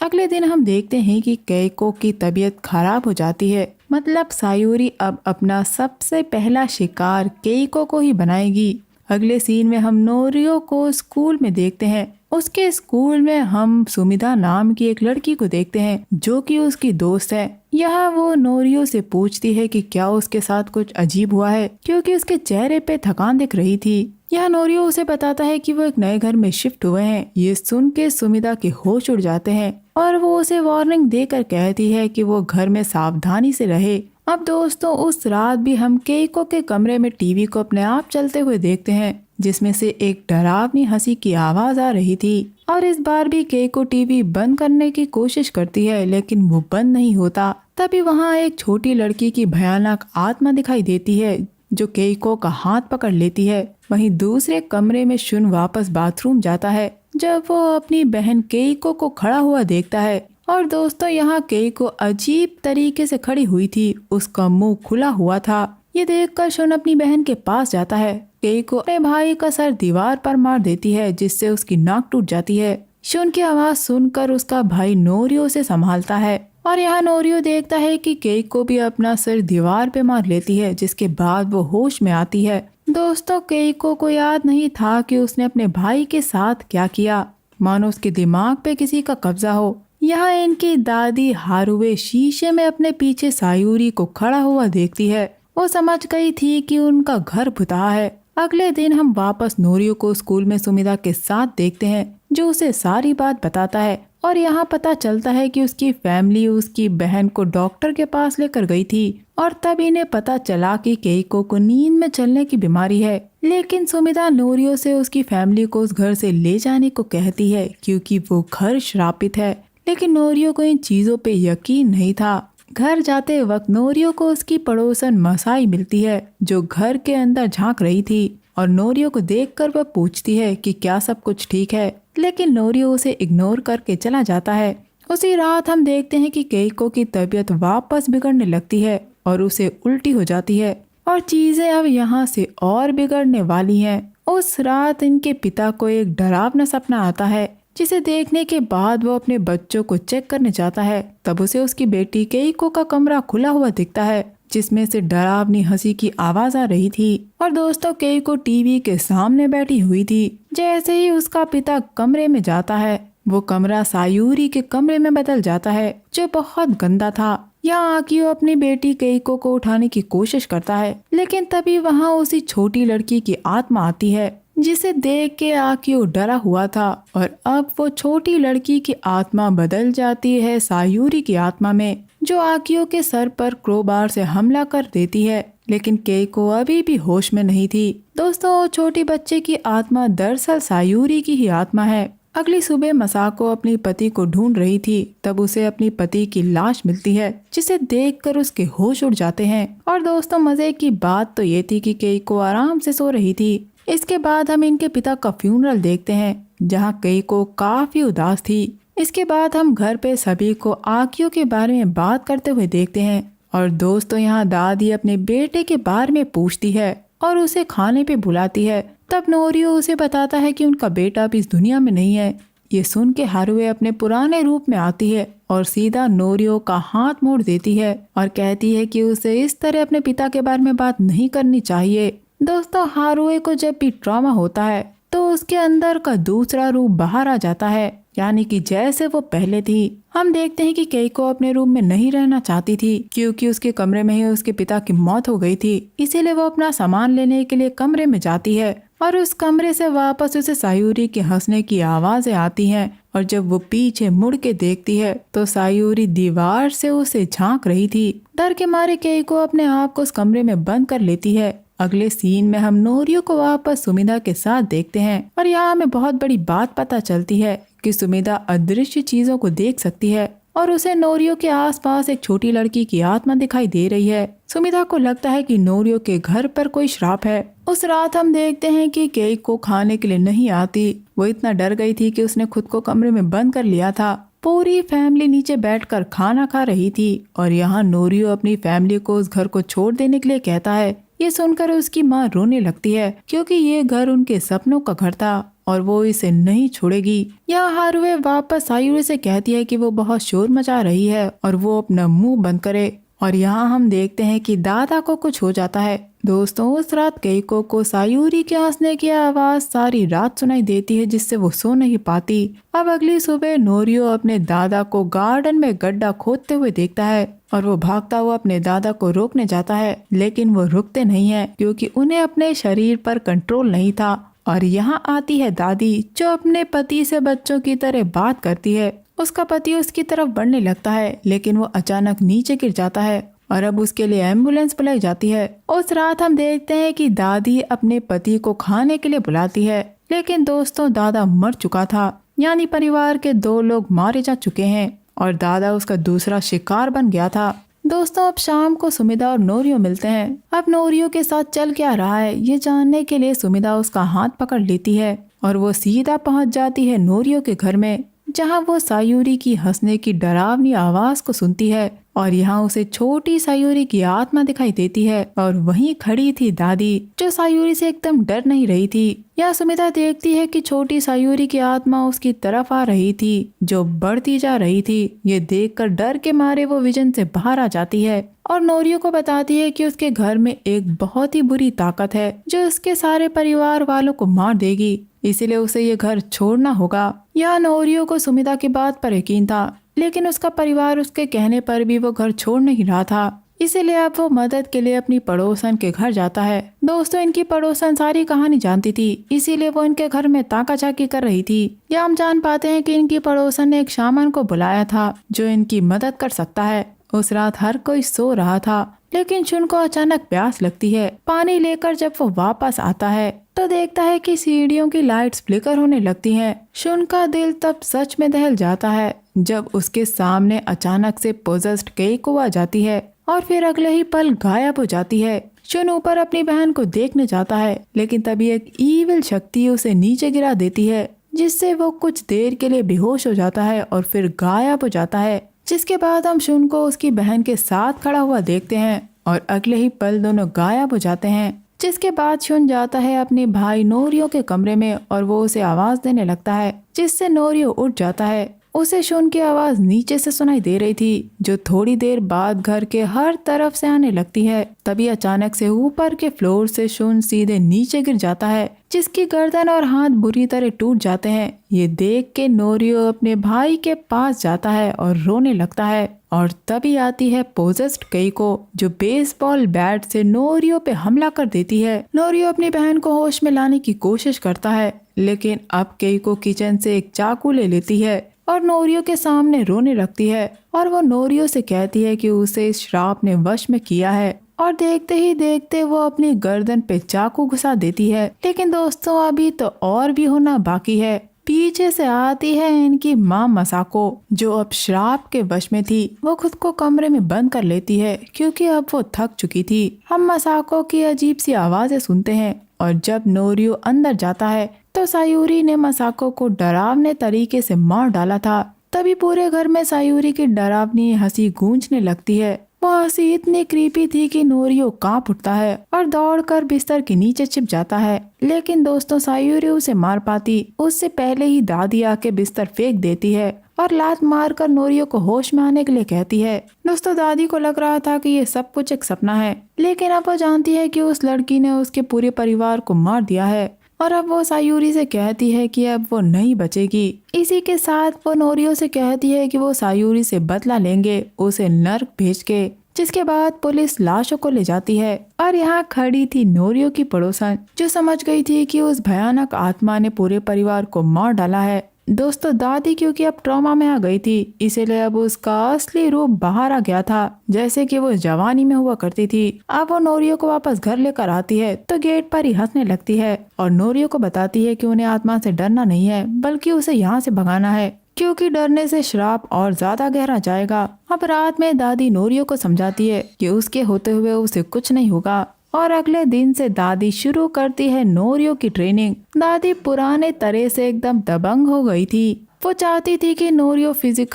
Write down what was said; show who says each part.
Speaker 1: अगले दिन हम देखते हैं कि केइको की तबीयत खराब हो जाती है। मतलब सायूरी अब अपना सबसे पहला शिकार केइको को ही बनाएगी। अगले सीन में हम नोरियो को स्कूल में देखते हैं। उसके स्कूल में हम सुमिधा नाम की एक लड़की को देखते हैं जो कि उसकी दोस्त है। यह वो नोरियो से पूछती है कि क्या उसके साथ कुछ अजीब हुआ है, क्योंकि उसके चेहरे पे थकान दिख रही थी। यह नोरियो उसे बताता है कि वो एक नए घर में शिफ्ट हुए हैं। ये सुन के सुमिधा के होश उड़ जाते हैं और वो उसे वार्निंग देकर कहती है कि वो घर में सावधानी से रहे। अब दोस्तों, उस रात भी हम केइको के कमरे में टीवी को अपने आप चलते हुए देखते हैं, जिसमें से एक डरावनी हंसी की आवाज आ रही थी। और इस बार भी केइको टीवी बंद करने की कोशिश करती है, लेकिन वो बंद नहीं होता। तभी वहाँ एक छोटी लड़की की भयानक आत्मा दिखाई देती है जो केइको का हाथ पकड़ लेती है। वहीं दूसरे कमरे में शुन वापस बाथरूम जाता है जब वो अपनी बहन केइको को खड़ा हुआ देखता है। और दोस्तों, यहाँ केइको अजीब तरीके से खड़ी हुई थी। उसका मुंह खुला हुआ था। ये देखकर शुन अपनी बहन के पास जाता है। केइको अपने भाई का सर दीवार पर मार देती है, जिससे उसकी नाक टूट जाती है। शुन की आवाज सुनकर उसका भाई नोरियो से संभालता है और यहाँ नोरियो देखता है कि केइको भी अपना सिर दीवार पे मार लेती है, जिसके बाद वो होश में आती है। दोस्तों, केइको को याद नहीं था कि उसने अपने भाई के साथ क्या किया, मानो उसके दिमाग पे किसी का कब्जा हो। यहाँ इनकी दादी हारुए शीशे में अपने पीछे सायूरी को खड़ा हुआ देखती है। वो समझ गई थी कि उनका घर भुता है। अगले दिन हम वापस नोरियो को स्कूल में सुमिधा के साथ देखते हैं, जो उसे सारी बात बताता है। और यहाँ पता चलता है कि उसकी फैमिली उसकी बहन को डॉक्टर के पास लेकर गई थी और तब इन्हें पता चला कि केइको को नींद में चलने की बीमारी है। लेकिन सुमिधा नोरियो से उसकी फैमिली को उस घर से ले जाने को कहती है, क्योंकि वो घर श्रापित है। लेकिन नोरियो को इन चीजों पे यकीन नहीं था। घर जाते वक्त नोरियो को उसकी पड़ोसन मसाई मिलती है, जो घर के अंदर झांक रही थी। और नोरियो को देखकर वह पूछती है कि क्या सब कुछ ठीक है, लेकिन नोरियो उसे इग्नोर करके चला जाता है। उसी रात हम देखते हैं कि केइको की तबीयत वापस बिगड़ने लगती है और उसे उल्टी हो जाती है और चीजें अब यहाँ से और बिगड़ने वाली हैं। उस रात इनके पिता को एक डरावना सपना आता है, जिसे देखने के बाद वो अपने बच्चों को चेक करने जाता है। तब उसे उसकी बेटी केइको का कमरा खुला हुआ दिखता है, जिसमें से डरावनी हंसी की आवाज आ रही थी। और दोस्तों, केइको टीवी के सामने बैठी हुई थी। जैसे ही उसका पिता कमरे में जाता है, वो कमरा सायूरी के कमरे में बदल जाता है, जो बहुत गंदा था। यहाँ आकियो अपनी बेटी केइको को उठाने की कोशिश करता है, लेकिन तभी वहाँ उसी छोटी लड़की की आत्मा आती है, जिसे देख के आकियो डरा हुआ था। और अब वो छोटी लड़की की आत्मा बदल जाती है सायूरी की आत्मा में, जो आकियो के सर पर क्रोबार से हमला कर देती है। लेकिन केइको अभी भी होश में नहीं थी। दोस्तों, छोटी बच्चे की आत्मा दरअसल सायूरी की ही आत्मा है। अगली सुबह मसाको अपने पति को ढूंढ रही थी, तब उसे अपनी पति की लाश मिलती है, जिसे देखकर उसके होश उड़ जाते हैं। और दोस्तों, मजे की बात तो ये थी कि केइको आराम से सो रही थी। इसके बाद हम इनके पिता का फ्यूनरल देखते हैं, जहाँ केइको काफी उदास थी। इसके बाद हम घर पे सभी को आकियो के बारे में बात करते हुए देखते हैं। और दोस्तों, यहाँ दादी अपने बेटे के बारे में पूछती है और उसे खाने पे बुलाती है। तब नोरियो उसे बताता है कि उनका बेटा अब इस दुनिया में नहीं है। ये सुन के हारुए अपने पुराने रूप में आती है और सीधा नोरियो का हाथ मोड़ देती है और कहती है कि उसे इस तरह अपने पिता के बारे में बात नहीं करनी चाहिए। दोस्तों, हारुए को जब भी ट्रॉमा होता है तो उसके अंदर का दूसरा रूप बाहर आ जाता है, यानी कि जैसे वो पहले थी। हम देखते हैं कि केइको अपने रूम में नहीं रहना चाहती थी, क्योंकि उसके कमरे में ही उसके पिता की मौत हो गई थी। इसीलिए वो अपना सामान लेने के लिए कमरे में जाती है और उस कमरे से वापस उसे सायूरी के हंसने की आवाजें आती हैं। और जब वो पीछे मुड़ के देखती है तो सायूरी दीवार से उसे झांक रही थी। डर के मारे केइको अपने आप को उस कमरे में बंद कर लेती है। अगले सीन में हम नोरियो को वापस सुमिधा के साथ देखते हैं और यहाँ हमें बहुत बड़ी बात पता चलती है कि सुमिधा अदृश्य चीजों को देख सकती है और उसे नोरियो के आसपास एक छोटी लड़की की आत्मा दिखाई दे रही है। सुमिधा को लगता है कि नोरियो के घर पर कोई श्राप है। उस रात हम देखते हैं कि केइको खाने के लिए नहीं आती। वो इतना डर गई थी कि उसने खुद को कमरे में बंद कर लिया था। पूरी फैमिली नीचे बैठकर खाना खा रही थी और यहाँ नोरियो अपनी फैमिली को उस घर को छोड़ देने के लिए कहता है। ये सुनकर उसकी माँ रोने लगती है क्योंकि ये घर उनके सपनों का घर था और वो इसे नहीं छोड़ेगी। यहाँ हारुए वापस सायूरी से कहती है कि वो बहुत शोर मचा रही है और वो अपना मुंह बंद करे। और यहाँ हम देखते हैं कि दादा को कुछ हो जाता है। दोस्तों, उस रात केइको को सायूरी के हंसने की आवाज सारी रात सुनाई देती है जिससे वो सो नहीं पाती। अब अगली सुबह नोरियो अपने दादा को गार्डन में गड्ढा खोदते हुए देखता है और वो भागता हुआ अपने दादा को रोकने जाता है, लेकिन वो रुकते नहीं है क्योंकि उन्हें अपने शरीर पर कंट्रोल नहीं था। और यहाँ आती है दादी जो अपने पति से बच्चों की तरह बात करती है। उसका पति उसकी तरफ बढ़ने लगता है लेकिन वो अचानक नीचे गिर जाता है और अब उसके लिए एम्बुलेंस बुलाई जाती है। उस रात हम देखते हैं कि दादी अपने पति को खाने के लिए बुलाती है, लेकिन दोस्तों दादा मर चुका था, यानी परिवार के 2 लोग मारे जा चुके हैं और दादा उसका दूसरा शिकार बन गया था। दोस्तों, अब शाम को सुमिदा और नोरियो मिलते हैं। अब नोरियो के साथ चल क्या रहा है ये जानने के लिए सुमिदा उसका हाथ पकड़ लेती है और वो सीधा पहुंच जाती है नोरियो के घर में, जहां वो सायूरी की हंसने की डरावनी आवाज को सुनती है और यहाँ उसे छोटी सायूरी की आत्मा दिखाई देती है और वहीं खड़ी थी दादी जो सायूरी से एकदम डर नहीं रही थी। यह सुमिता देखती है कि छोटी सायूरी की आत्मा उसकी तरफ आ रही थी जो बढ़ती जा रही थी। ये देखकर डर के मारे वो विजन से बाहर आ जाती है और नोरियो को बताती है कि उसके घर में एक बहुत ही बुरी ताकत है जो उसके सारे परिवार वालों को मार देगी, इसीलिए उसे ये घर छोड़ना होगा। यह नोरियो को सुमिता की बात पर यकीन था, लेकिन उसका परिवार उसके कहने पर भी वो घर छोड़ नहीं रहा था, इसीलिए अब वो मदद के लिए अपनी पड़ोसन के घर जाता है। दोस्तों, इनकी पड़ोसन सारी कहानी जानती थी, इसीलिए वो इनके घर में ताकाझाकी कर रही थी। या हम जान पाते हैं कि इनकी पड़ोसन ने एक शामन को बुलाया था जो इनकी मदद कर सकता है। उस रात हर कोई सो रहा था, लेकिन शुन को अचानक प्यास लगती है। पानी लेकर जब वो वापस आता है तो देखता है कि सीढ़ियों की लाइट्स फ्लिकर होने लगती हैं। शुन का दिल तब सच में दहल जाता है जब उसके सामने अचानक से पोजेस्ड केइको आ जाती है और फिर अगले ही पल गायब हो जाती है। शुन ऊपर अपनी बहन को देखने जाता है, लेकिन तभी एक ईविल शक्ति उसे नीचे गिरा देती है जिससे वो कुछ देर के लिए बेहोश हो जाता है और फिर गायब हो जाता है। जिसके बाद हम शुन को उसकी बहन के साथ खड़ा हुआ देखते हैं और अगले ही पल दोनों गायब हो जाते हैं। जिसके बाद शुन जाता है अपने भाई नोरियो के कमरे में और वो उसे आवाज देने लगता है, जिससे नोरियो उठ जाता है। उसे शुन की आवाज नीचे से सुनाई दे रही थी जो थोड़ी देर बाद घर के हर तरफ से आने लगती है। तभी अचानक से ऊपर के फ्लोर से शुन सीधे नीचे गिर जाता है, जिसकी गर्दन और हाथ बुरी तरह टूट जाते हैं। ये देख के नोरियो अपने भाई के पास जाता है और रोने लगता है और तभी आती है पोजेस्ड केइको जो बेसबॉल बैट से नोरियो पे हमला कर देती है। नोरियो अपनी बहन को होश में लाने की कोशिश करता है, लेकिन अब केइको किचन से एक चाकू ले लेती है और नोरियो के सामने रोने लगती है और वो नोरियो से कहती है कि उसे इस श्राप ने वश में किया है और देखते ही देखते वो अपनी गर्दन पे चाकू घुसा देती है। लेकिन दोस्तों, अभी तो और भी होना बाकी है। पीछे से आती है इनकी माँ मसाको जो अब श्राप के वश में थी। वो खुद को कमरे में बंद कर लेती है क्योंकि अब वो थक चुकी थी। हम मसाको की अजीब सी आवाजें सुनते हैं और जब नोरियो अंदर जाता है तो सायूरी ने मसाको को डरावने तरीके से मार डाला था। तभी पूरे घर में सायूरी की डरावनी हंसी गूंजने लगती है। वो हंसी इतनी क्रीपी थी कि नोरियो कांप उठता है और दौड़कर बिस्तर के नीचे छिप जाता है। लेकिन दोस्तों, सायूरी उसे मार पाती उससे पहले ही दादी आके बिस्तर फेंक देती है और लात मारकर नोरियो को होश में आने के लिए कहती है। दोस्तों, दादी को लग रहा था कि ये सब कुछ एक सपना है, लेकिन अब वो जानती है कि उस लड़की ने उसके पूरे परिवार को मार दिया है और अब वो सायूरी से कहती है कि अब वो नहीं बचेगी। इसी के साथ वो नोरियो से कहती है कि वो सायूरी से बदला लेंगे उसे नर्क भेज के। जिसके बाद पुलिस लाशों को ले जाती है और यहाँ खड़ी थी नोरियो की पड़ोसन जो समझ गई थी कि उस भयानक आत्मा ने पूरे परिवार को मार डाला है। दोस्तों, दादी क्योंकि अब ट्रॉमा में आ गई थी, इसीलिए अब उसका असली रूप बाहर आ गया था, जैसे कि वो जवानी में हुआ करती थी। अब वो नोरियो को वापस घर लेकर आती है तो गेट पर ही हंसने लगती है और नोरियो को बताती है कि उन्हें आत्मा से डरना नहीं है बल्कि उसे यहाँ से भगाना है, क्योंकि डरने से श्राप और ज्यादा गहरा जाएगा। अब रात में दादी नोरियो को समझाती है कि उसके होते हुए उसे कुछ नहीं होगा और अगले दिन से दादी शुरू करती है नोरियो की ट्रेनिंग। दादी पुराने तरह से एकदम दबंग हो गई थी। वो चाहती थी कि नोरियो फिजिकल